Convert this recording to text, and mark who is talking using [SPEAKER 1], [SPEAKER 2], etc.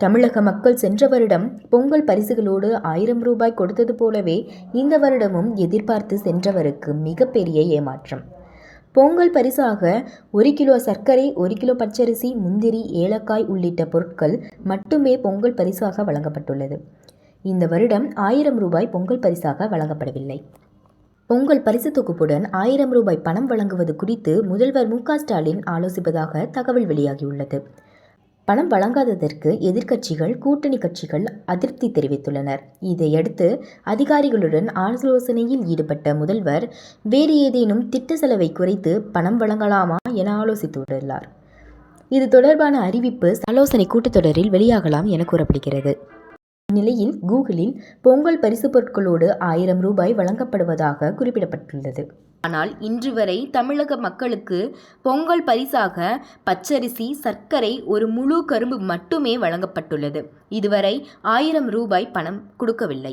[SPEAKER 1] தமிழக மக்கள் சென்ற வருடம் பொங்கல் பரிசுகளோடு 1000 ரூபாய் கொடுத்தது போலவே இந்த வருடமும் எதிர்பார்த்து சென்றவருக்கு மிகப்பெரிய ஏமாற்றம். பொங்கல் பரிசாக 1 கிலோ சர்க்கரை, 1 கிலோ பச்சரிசி, முந்திரி, ஏலக்காய் உள்ளிட்ட பொருட்கள் மட்டுமே பொங்கல் பரிசாக வழங்கப்பட்டுள்ளது. இந்த வருடம் 1000 ரூபாய் பொங்கல் பரிசாக வழங்கப்படவில்லை. பொங்கல் பரிசு தொகுப்புடன் 1000 ரூபாய் பணம் வழங்குவது குறித்து முதல்வர் மு.க.ஸ்டாலின் ஆலோசிப்பதாக தகவல் வெளியாகியுள்ளது. பணம் வழங்காததற்கு எதிர்க்கட்சிகள், கூட்டணி கட்சிகள் அதிருப்தி தெரிவித்துள்ளனர். இதையடுத்து அதிகாரிகளுடன் ஆலோசனையில் ஈடுபட்ட முதல்வர் வேறு ஏதேனும் திட்ட செலவை குறைத்து பணம் வழங்கலாமா என ஆலோசித்துள்ளார். இது தொடர்பான அறிவிப்பு ஆலோசனை கூட்டத்தொடரில் வெளியாகலாம் என கூறப்படுகிறது. இந்நிலையில் கூகுளில் பொங்கல் பரிசு பொருட்களோடு 1000 ரூபாய் வழங்கப்படுவதாக குறிப்பிடப்பட்டுள்ளது. ஆனால் இன்று வரை தமிழக மக்களுக்கு பொங்கல் பரிசாக பச்சரிசி, சர்க்கரை, ஒரு முழு கரும்பு மட்டுமே வழங்கப்பட்டுள்ளது. இதுவரை 1000 ரூபாய் பணம் கொடுக்கவில்லை.